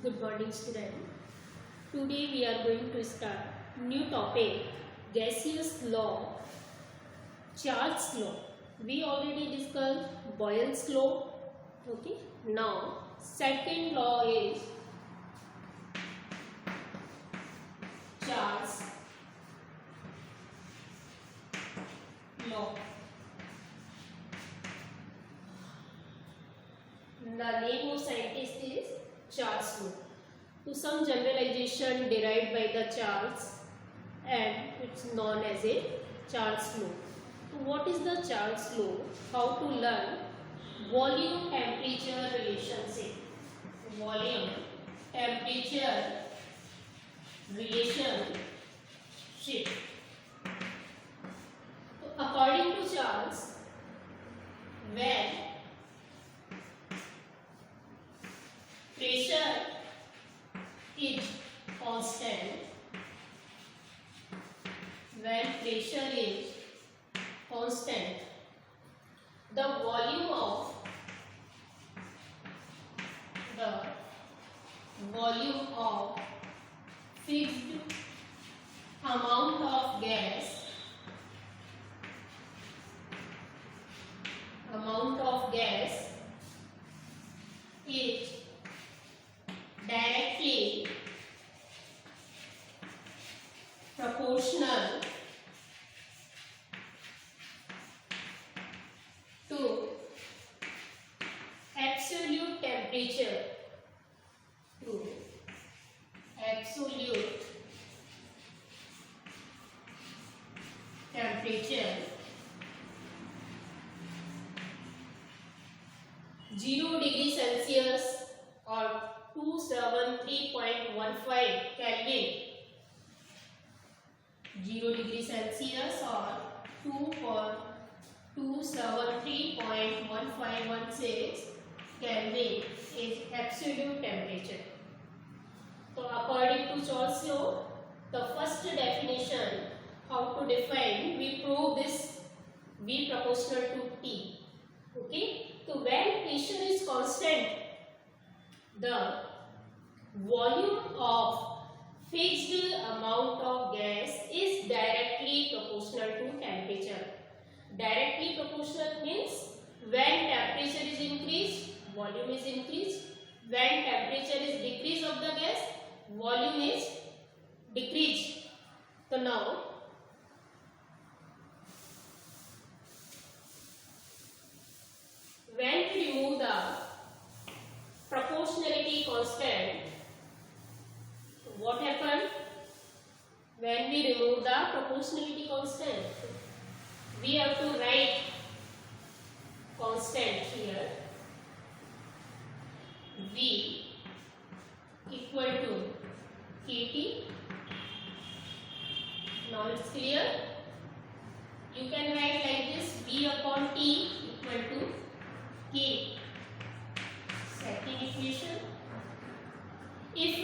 Good morning, student. Today we are going to start new topic, gaseous law, Charles law. We already discussed Boyle's law. Okay. Now, second law is Charles law. The name of scientist is Charles law. To some generalization derived by the Charles, and it's known as a Charles law. So what is the Charles law? How to learn volume temperature relationship. Volume temperature relationship. So according to Charles, when pressure is constant, when pressure is constant, the volume of fixed amount of gas is directly proportional to absolute temperature. Temperature 0 degree Celsius or 273.15 Kelvin. 0 degree Celsius or 273.1516 Kelvin is absolute temperature. So according to Charles law, the first definition, how to define, we prove this V proportional to T. Okay, so when pressure is constant, the volume of fixed amount of gas is directly proportional to temperature. Directly proportional means when temperature is increased, volume is increased. When temperature is decreased of the gas, volume is decreased. So now, when we remove the proportionality constant, what happened? When we remove the proportionality constant, we have to write constant here. V equal to Kt. Now it's clear. You can write like this: V upon T equal to K. Second equation. If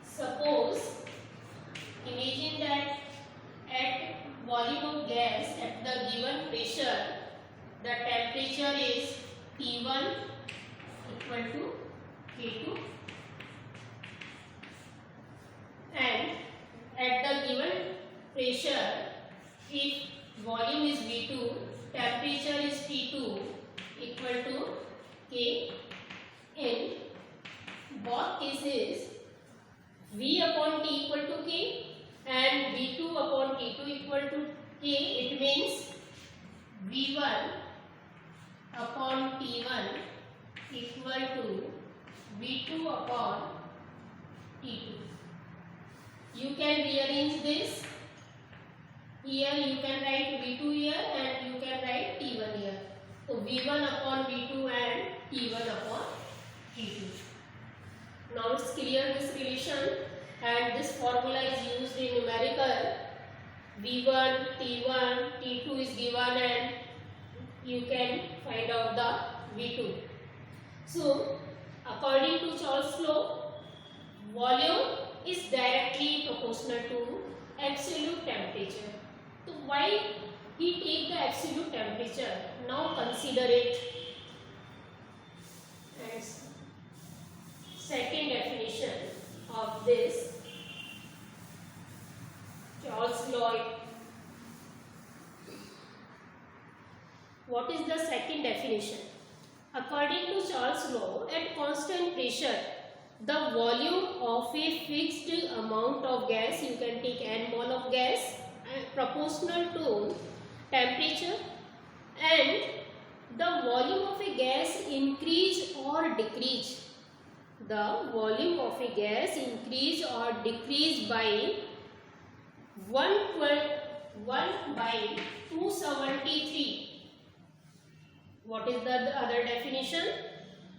suppose, imagine that at volume of gas at the given pressure, the temperature is T1 equal to K2, and at the given pressure, if volume is V2, temperature is T2 equal to K. In both cases, V upon T equal to K and V2 upon T2 equal to K, it means V1 upon T1 equal to V2 upon T2. You can rearrange this. Here you can write V2 here and you can write T1 here. So V1 upon V2 and T1 upon T2. Now it's clear this relation, and this formula is used in numerical. V1, T1, T2 is given and you can find out the V2. So according to Charles law, volume is directly proportional to absolute temperature. So why he take the absolute temperature? Now consider it. And second definition. what is the second definition? According to Charles' law, at constant pressure, the volume of a fixed amount of gas, you can take n mole of gas, proportional to temperature, and the volume of a gas increase or decrease. The volume of a gas increase or decrease by 1/273. What is the other definition?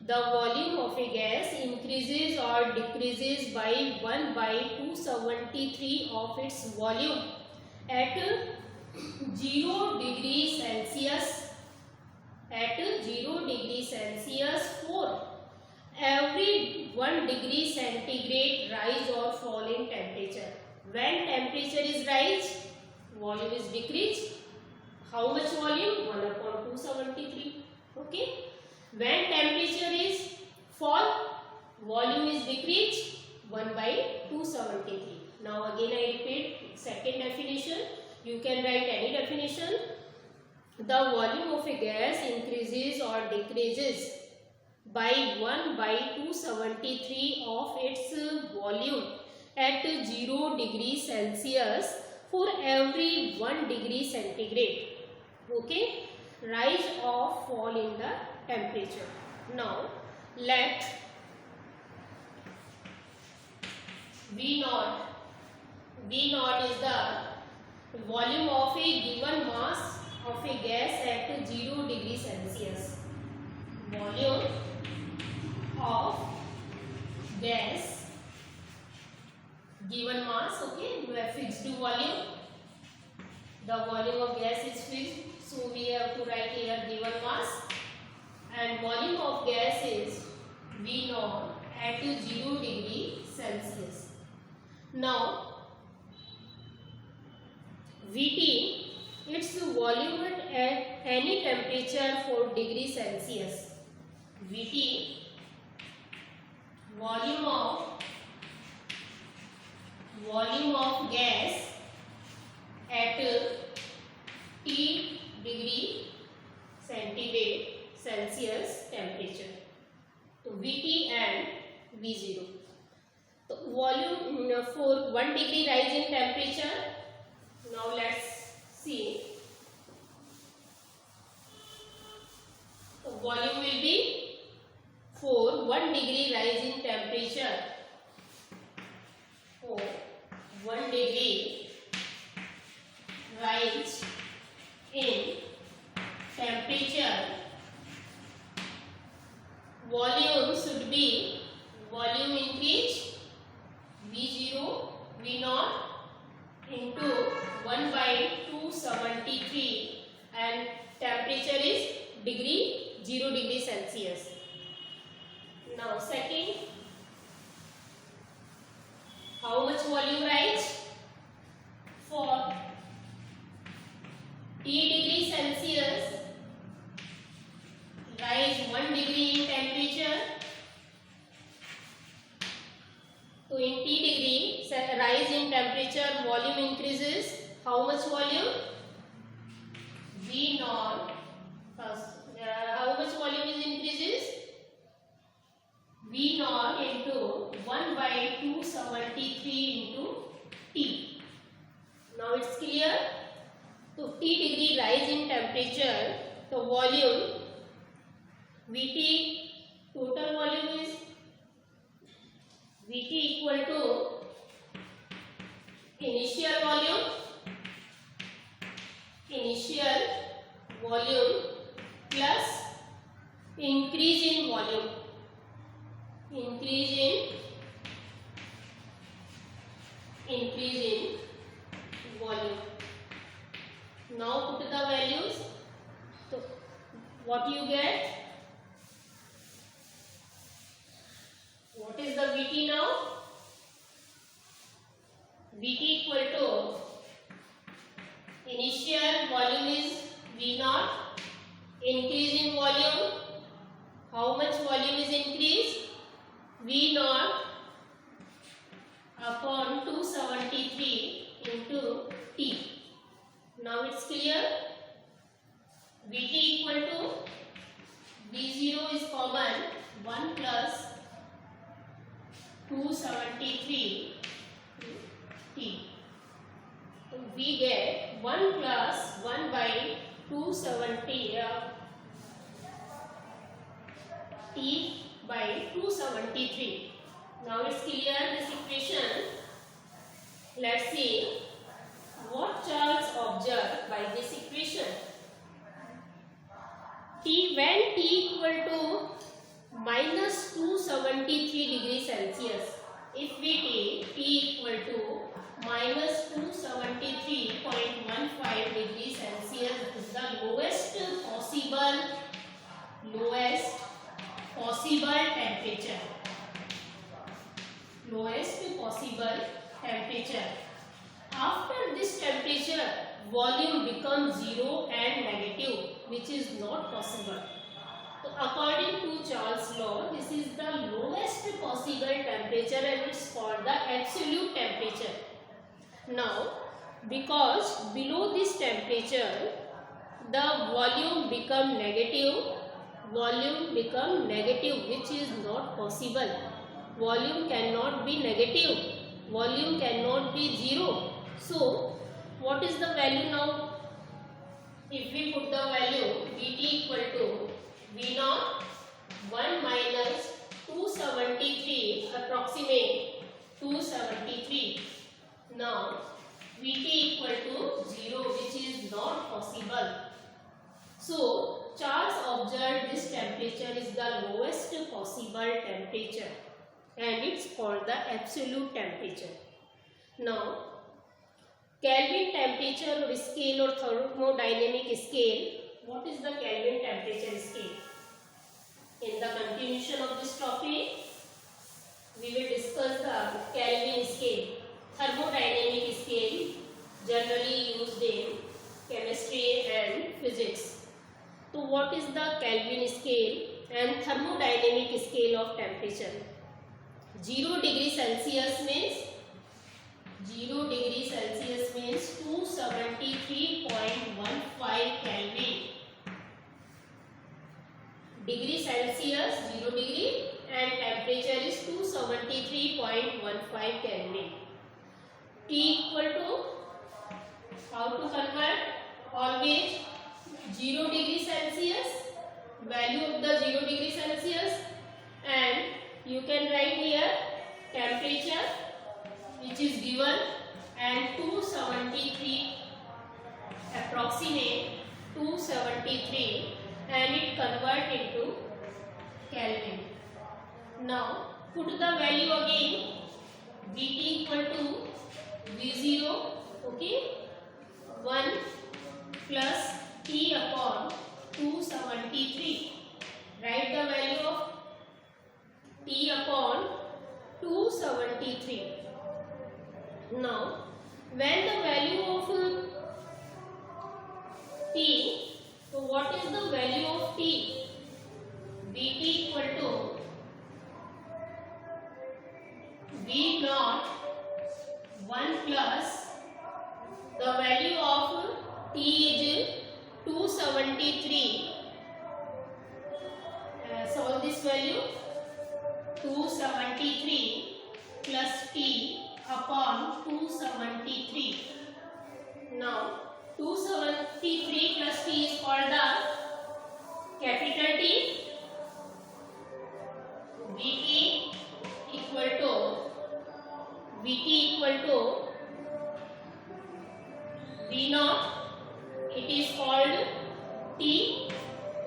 The volume of a gas increases or decreases by 1/273 of its volume at 0 degree Celsius. At 0 degree Celsius for every 1 degree centigrade rise or fall in temperature. When temperature is rise, volume is decreased. How much volume? 1/273. Okay. When temperature is fall, volume is decreased 1/273. Now again I repeat second definition. You can write any definition. The volume of a gas increases or decreases by 1/273 of its volume at 0 degree Celsius for every 1 degree centigrade. Okay, rise or fall in the temperature. Now let V naught is the volume of a given mass of a gas at 0 degree Celsius. Volume of gas, given mass, okay, we have fixed volume. The volume of gas is fixed, so we have to write here given mass, and volume of gas is V naught at 0 degree Celsius. Now Vt, its volume at any temperature 4 degree Celsius. Vt, volume of gas at T degree centigrade Celsius temperature. So Vt and V0. So volume for 1 degree rise in temperature. Now let's see. So volume will be for 1 degree rise in temperature. For 1 degree rise in temperature, volume should be volume increase V0 V0 into 1/273 and temperature is 0 degree Celsius. Now second, how much volume rise? For T degree Celsius, rise 1 degree in temperature. So in T degree rise in temperature, volume increases. How much volume? V naught. How much volume is increases? V naught into 1/273 into T. Now it's clear. So T degree rise in temperature, the volume Vt, total volume is Vt equal to initial volume plus increase in volume. Increase in volume. Now put the values. So what you get? What is the Vt now? Vt equal to initial volume is V naught, increase in volume. How much volume is increased? V naught upon 273 into T. Now it's clear. Vt equal to V0 is common 1 plus 273 T. So we get 1 plus 1 by 270 T by 273. Now it's clear this equation. Let's see what Charles observed by this equation. When T equal to minus 273 degrees Celsius, if we take T equal to minus 273.15 degrees Celsius is the lowest possible temperature. Lowest possible temperature. After this temperature, volume becomes zero and negative, which is not possible. So according to Charles' law, this is the lowest possible temperature and it's called the absolute temperature. Now, because below this temperature, the volume become negative, which is not possible. Volume cannot be negative, volume cannot be zero. So, what is the value now? If we put the value Vt equal to V0 1 minus 273, approximate 273. Now Vt equal to 0, which is not possible. So Charles observed this temperature is the lowest possible temperature and it's called the absolute temperature. Now Kelvin temperature or scale or thermodynamic scale. What is the Kelvin temperature scale? In the continuation of this topic, we will discuss the Kelvin scale, thermodynamic scale, generally used in chemistry and physics. So what is the Kelvin scale and thermodynamic scale of temperature? 0 degree Celsius means 0 degree Celsius means 273.15 Kelvin. Degree Celsius 0 degree and temperature is 273.15 Kelvin. T equal to, how to convert? Always 0 degree Celsius, value of the 0 degree Celsius, and you can write here temperature which is given and 273, approximate 273, and it convert into Kelvin. Now put the value again. Vt equal to V0, okay, 1 plus T upon 273. Write the value of T upon 273. Now, when the value of T, so what is the value of T? Vt equal to V0 1 plus the value of T is 273. Solve this value. 273 plus T upon 273. Now 273 plus T is called the capital T. Vt equal to V0. It is called T.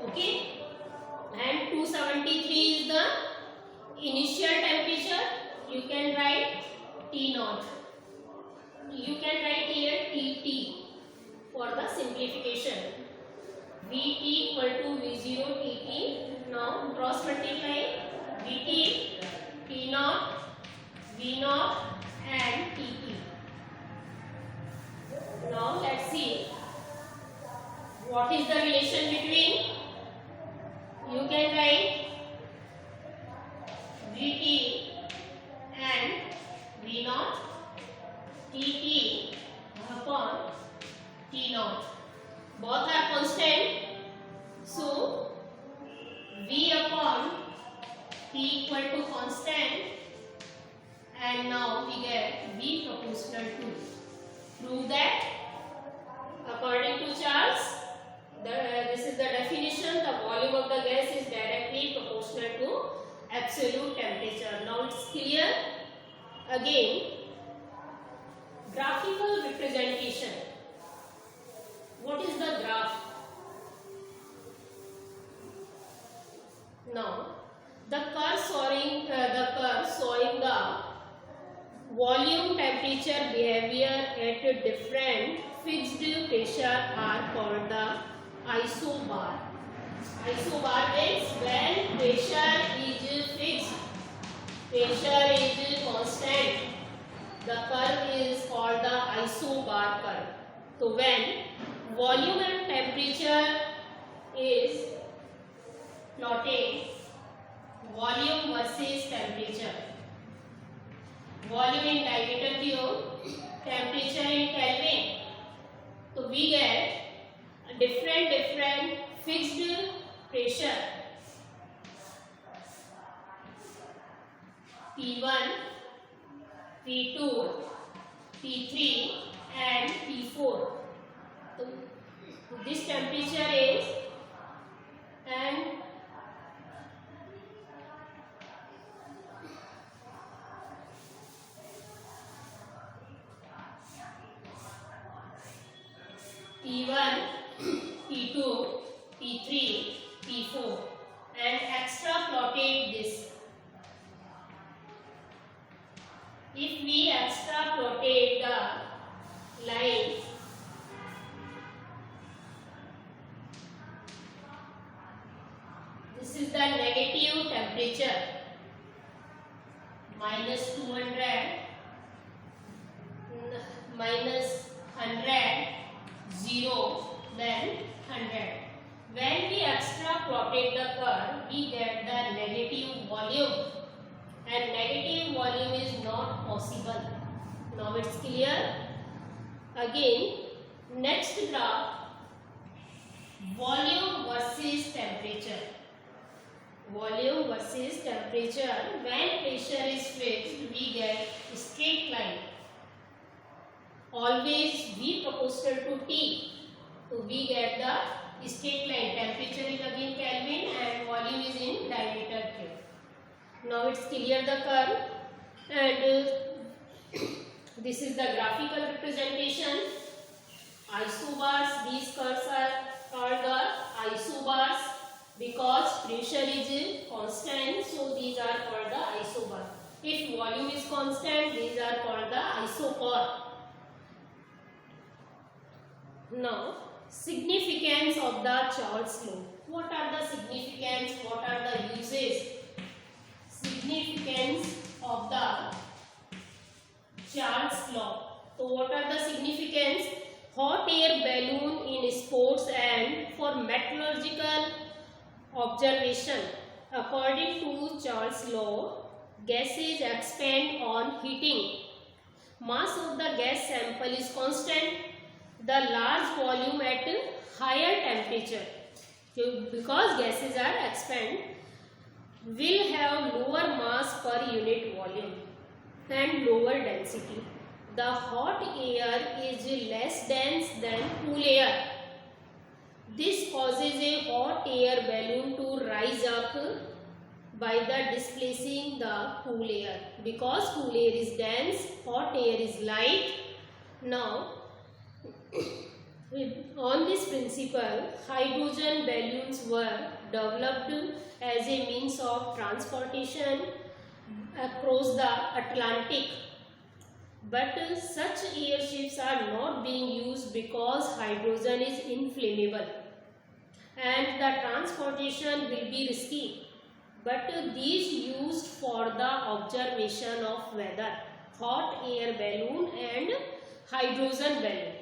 Okay. And 273 is the initial temperature. You can write T0. You can write here Tt for the simplification. Vt equal to V0 Tt. Now cross multiply Vt, T0, V0 and Tt. Now let's see what is the relation between. You can write Vt and V0, Tt upon T0. Both are constant. T equal to constant, and now we get V proportional to. Prove that according to Charles, this is the definition, the volume of the gas is directly proportional to absolute temperature. Now it's clear. Again, graphical representation. What is the graph? Now, the curve showing the volume, temperature, behavior at different fixed pressure are called the isobar. Isobar means when pressure is fixed, pressure is constant, the curve is called the isobar curve. So when volume and temperature is plotted, volume versus temperature, volume in diameter cube, temperature in Kelvin, so we get different fixed pressure P1, P2, P3 and P4. So this temperature is, and P1, P2, P3, P4, and extra plotted this. If we extra plotted the line, this is the negative temperature, minus 200, minus 100, 0, then 100. When we extra plotted the curve, we get the negative volume, and negative volume is not possible. Now it's clear. Again, next graph, volume versus temperature. Volume versus temperature. When pressure is fixed, we get straight line. Always V proportional to T. So we get the straight line. Temperature is again Kelvin and volume is in diameter cube. Now it's clear the curve, and this is the graphical representation. Isobars, these curves are called the isobars because pressure is constant, so these are called the isobar. If volume is constant, these are called the isochord. Now, significance of the Charles law. What are the significance? What are the uses? Significance of the Charles law. So, what are the significance? Hot air balloon in sports and for metallurgical observation. According to Charles law, gases expand on heating. Mass of the gas sample is constant. The large volume at higher temperature, because gases are expand, will have lower mass per unit volume and lower density. The hot air is less dense than cool air. This causes a hot air balloon to rise up by the displacing the cool air. Because cool air is dense, hot air is light. Now, on this principle, hydrogen balloons were developed as a means of transportation across the Atlantic. But such airships are not being used because hydrogen is inflammable and the transportation will be risky. But these used for the observation of weather, hot air balloon and hydrogen balloon.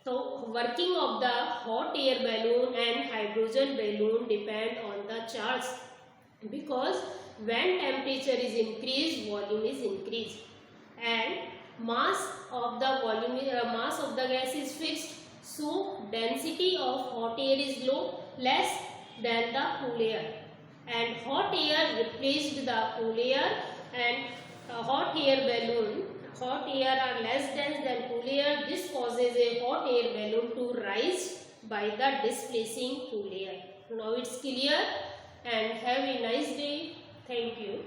So, working of the hot air balloon and hydrogen balloon depend on the Charles, because when temperature is increased, volume is increased, and mass of the gas is fixed. So, density of hot air is low, less than the cool air. and hot air replaced the cool air, and hot air balloon, hot air are less dense than cool air. This causes a hot air balloon to rise by the displacing cool air. Now it's clear, and have a nice day. Thank you.